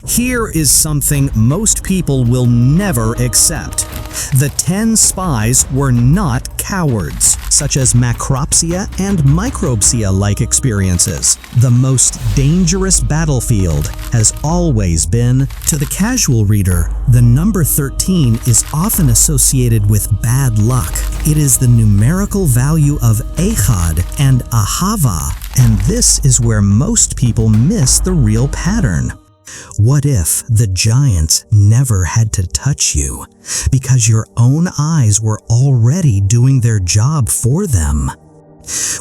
Here is something most people will never accept. The 10 spies were not cowards, such as macropsia and micropsia-like experiences. The most dangerous battlefield has always been, to the casual reader, the number 13 is often associated with bad luck. It is the numerical value of echad and ahava, and this is where most people miss the real pattern. What if the giants never had to touch you because your own eyes were already doing their job for them?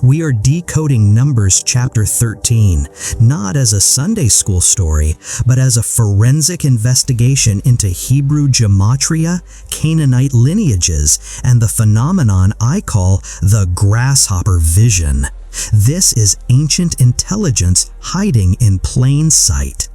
We are decoding Numbers chapter 13, not as a Sunday school story, but as a forensic investigation into Hebrew gematria, Canaanite lineages, and the phenomenon I call the grasshopper vision. This is ancient intelligence hiding in plain sight.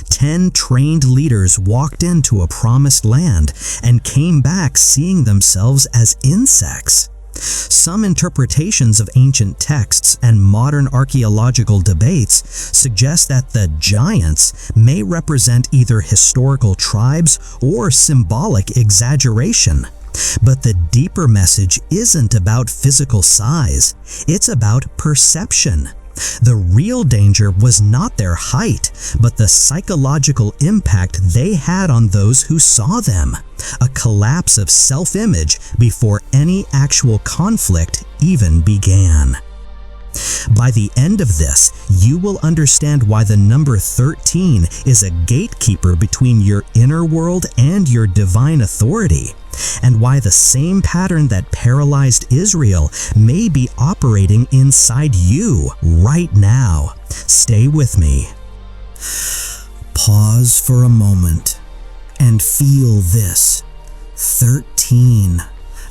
10 trained leaders walked into a promised land and came back seeing themselves as insects. Some interpretations of ancient texts and modern archaeological debates suggest that the giants may represent either historical tribes or symbolic exaggeration. But the deeper message isn't about physical size, it's about perception. The real danger was not their height, but the psychological impact they had on those who saw them. A collapse of self-image before any actual conflict even began. By the end of this, you will understand why the number 13 is a gatekeeper between your inner world and your divine authority, and why the same pattern that paralyzed Israel may be operating inside you right now. Stay with me. Pause for a moment and feel this. 13,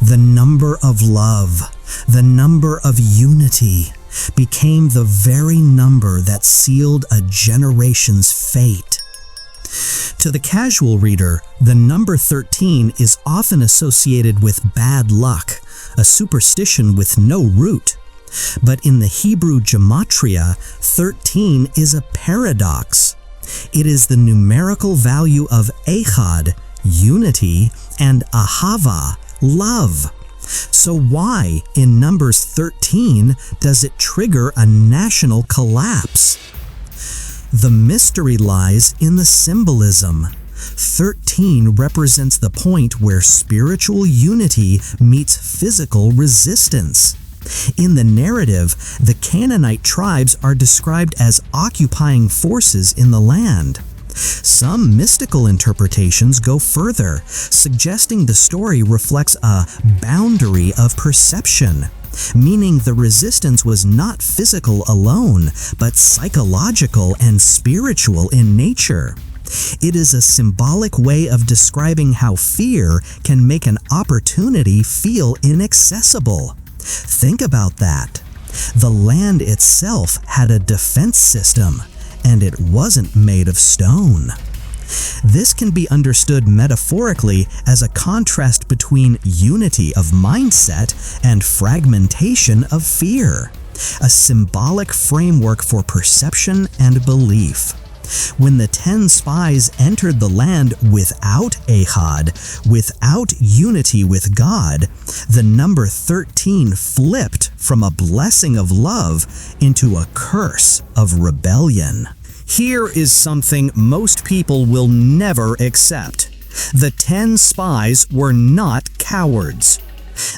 the number of love, the number of unity, became the very number that sealed a generation's fate. To the casual reader, the number 13 is often associated with bad luck, a superstition with no root. But in the Hebrew gematria, 13 is a paradox. It is the numerical value of echad, unity, and ahava, love. So why, in Numbers 13, does it trigger a national collapse? The mystery lies in the symbolism. 13 represents the point where spiritual unity meets physical resistance. In the narrative, the Canaanite tribes are described as occupying forces in the land. Some mystical interpretations go further, suggesting the story reflects a boundary of perception, meaning the resistance was not physical alone, but psychological and spiritual in nature. It is a symbolic way of describing how fear can make an opportunity feel inaccessible. Think about that. The land itself had a defense system, and it wasn't made of stone. This can be understood metaphorically as a contrast between unity of mindset and fragmentation of fear, a symbolic framework for perception and belief. When the 10 spies entered the land without echad, without unity with God, the number 13 flipped from a blessing of love into a curse of rebellion. Here is something most people will never accept. The 10 spies were not cowards.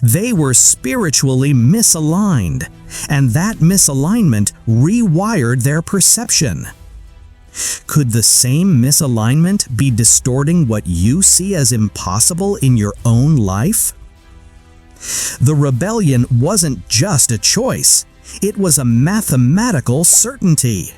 They were spiritually misaligned, and that misalignment rewired their perception. Could the same misalignment be distorting what you see as impossible in your own life? The rebellion wasn't just a choice, it was a mathematical certainty.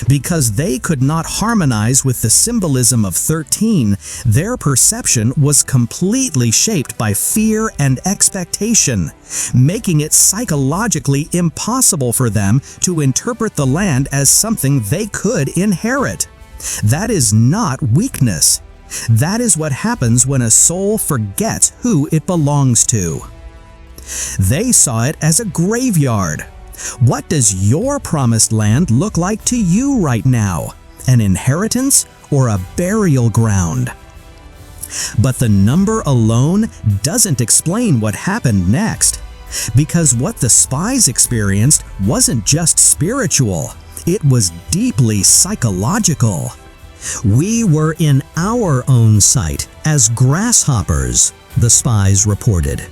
Because they could not harmonize with the symbolism of 13, their perception was completely shaped by fear and expectation, making it psychologically impossible for them to interpret the land as something they could inherit. That is not weakness. That is what happens when a soul forgets who it belongs to. They saw it as a graveyard. What does your promised land look like to you right now? an inheritance, or a burial ground? But the number alone doesn't explain what happened next, because what the spies experienced wasn't just spiritual, it was deeply psychological. "We were in our own sight as grasshoppers," the spies reported.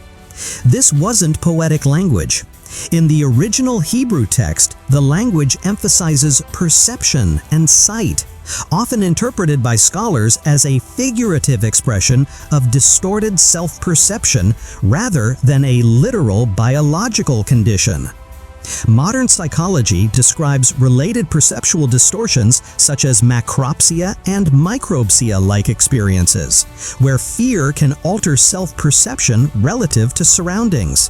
This wasn't poetic language. In the original Hebrew text, the language emphasizes perception and sight, often interpreted by scholars as a figurative expression of distorted self-perception rather than a literal biological condition. Modern psychology describes related perceptual distortions such as macropsia and micropsia-like experiences, where fear can alter self-perception relative to surroundings.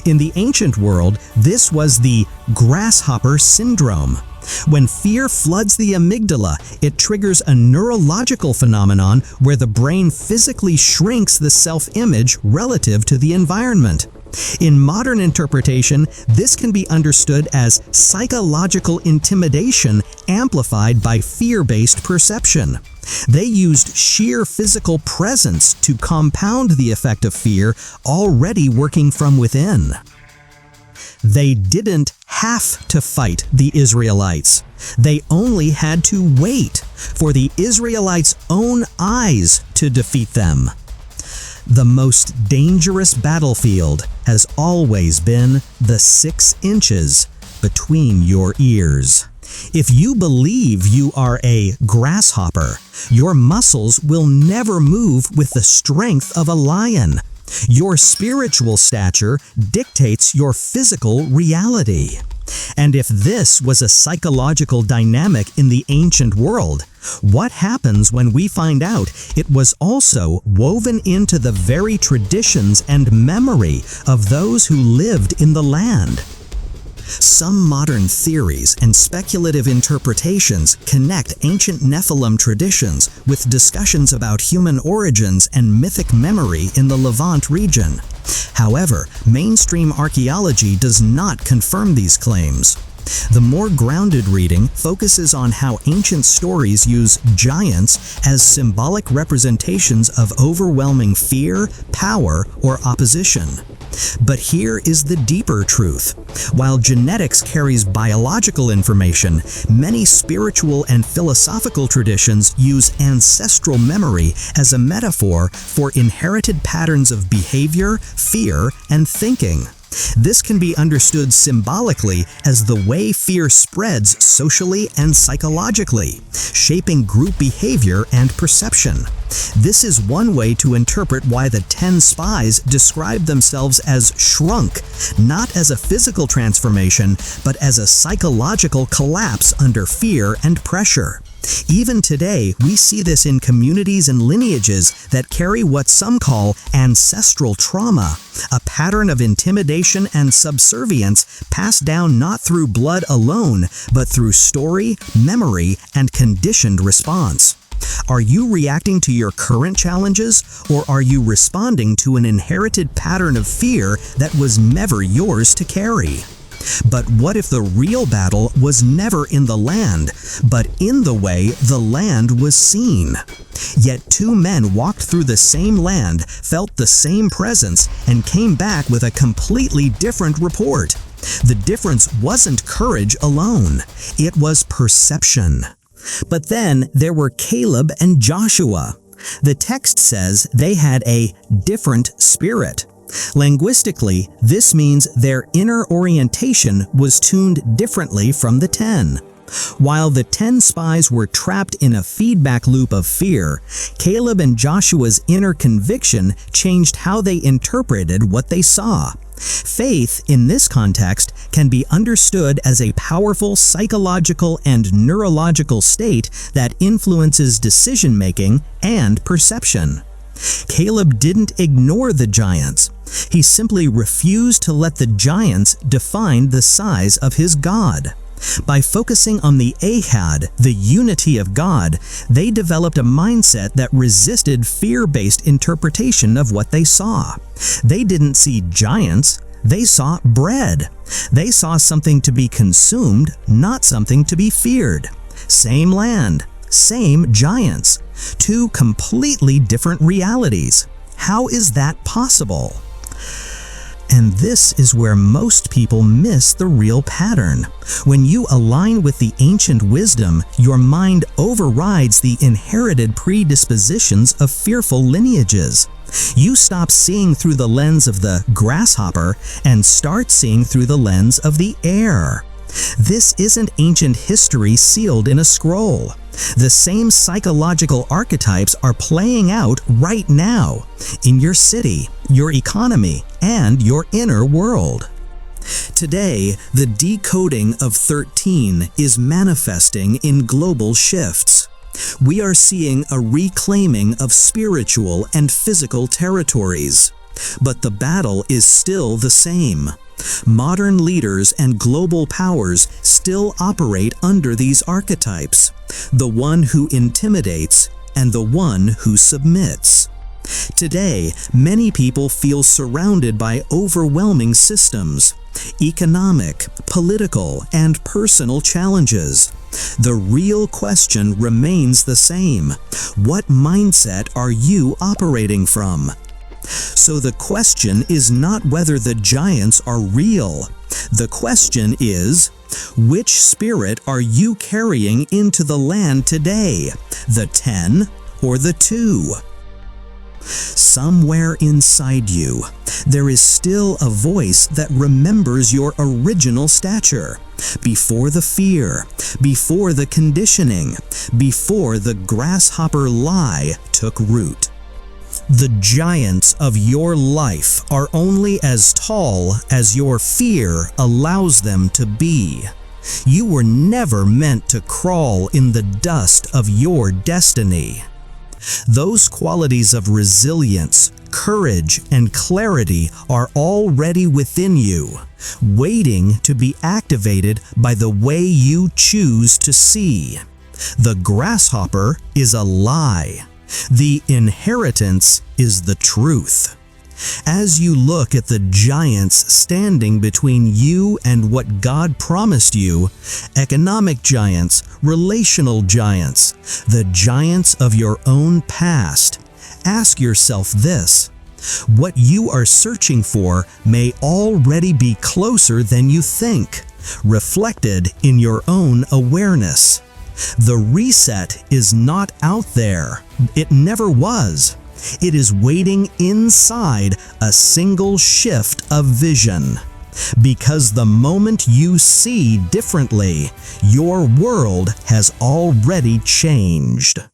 In the ancient world, this was the grasshopper syndrome. When fear floods the amygdala, it triggers a neurological phenomenon where the brain physically shrinks the self-image relative to the environment. In modern interpretation, this can be understood as psychological intimidation amplified by fear-based perception. They used sheer physical presence to compound the effect of fear already working from within. They didn't have to fight the Israelites. They only had to wait for the Israelites' own eyes to defeat them. The most dangerous battlefield has always been the 6 inches between your ears. If you believe you are a grasshopper, your muscles will never move with the strength of a lion. Your spiritual stature dictates your physical reality. And if this was a psychological dynamic in the ancient world, what happens when we find out it was also woven into the very traditions and memory of those who lived in the land? Some modern theories and speculative interpretations connect ancient Nephilim traditions with discussions about human origins and mythic memory in the Levant region. However, mainstream archaeology does not confirm these claims. The more grounded reading focuses on how ancient stories use giants as symbolic representations of overwhelming fear, power, or opposition. But here is the deeper truth. While genetics carries biological information, many spiritual and philosophical traditions use ancestral memory as a metaphor for inherited patterns of behavior, fear, and thinking. This can be understood symbolically as the way fear spreads socially and psychologically, shaping group behavior and perception. This is one way to interpret why the 10 spies describe themselves as shrunk, not as a physical transformation, but as a psychological collapse under fear and pressure. Even today, we see this in communities and lineages that carry what some call ancestral trauma, a pattern of intimidation and subservience passed down not through blood alone, but through story, memory, and conditioned response. Are you reacting to your current challenges, or are you responding to an inherited pattern of fear that was never yours to carry? But what if the real battle was never in the land, but in the way the land was seen? Yet 2 men walked through the same land, felt the same presence, and came back with a completely different report. The difference wasn't courage alone, it was perception. But then there were Caleb and Joshua. The text says they had a different spirit. Linguistically, this means their inner orientation was tuned differently from the 10. While the 10 spies were trapped in a feedback loop of fear, Caleb and Joshua's inner conviction changed how they interpreted what they saw. Faith, in this context, can be understood as a powerful psychological and neurological state that influences decision-making and perception. Caleb didn't ignore the giants. He simply refused to let the giants define the size of his God. By focusing on the Ahad, the unity of God, they developed a mindset that resisted fear-based interpretation of what they saw. They didn't see giants, they saw bread. They saw something to be consumed, not something to be feared. Same land, same giants, two completely different realities. How is that possible? And this is where most people miss the real pattern. When you align with the ancient wisdom, your mind overrides the inherited predispositions of fearful lineages. You stop seeing through the lens of the grasshopper and start seeing through the lens of the air. This isn't ancient history sealed in a scroll. The same psychological archetypes are playing out right now in your city, your economy, and your inner world. Today, the decoding of 13 is manifesting in global shifts. We are seeing a reclaiming of spiritual and physical territories. But the battle is still the same. Modern leaders and global powers still operate under these archetypes, the one who intimidates and the one who submits. Today, many people feel surrounded by overwhelming systems, economic, political, and personal challenges. The real question remains the same. What mindset are you operating from? So the question is not whether the giants are real. The question is, which spirit are you carrying into the land today? The 10 or the 2? Somewhere inside you, there is still a voice that remembers your original stature, before the fear, before the conditioning, before the grasshopper lie took root. The giants of your life are only as tall as your fear allows them to be. You were never meant to crawl in the dust of your destiny. Those qualities of resilience, courage, and clarity are already within you, waiting to be activated by the way you choose to see. The grasshopper is a lie. The inheritance is the truth. As you look at the giants standing between you and what God promised you, economic giants, relational giants, the giants of your own past, ask yourself this: what you are searching for may already be closer than you think, reflected in your own awareness. The reset is not out there. It never was. It is waiting inside a single shift of vision. Because the moment you see differently, your world has already changed.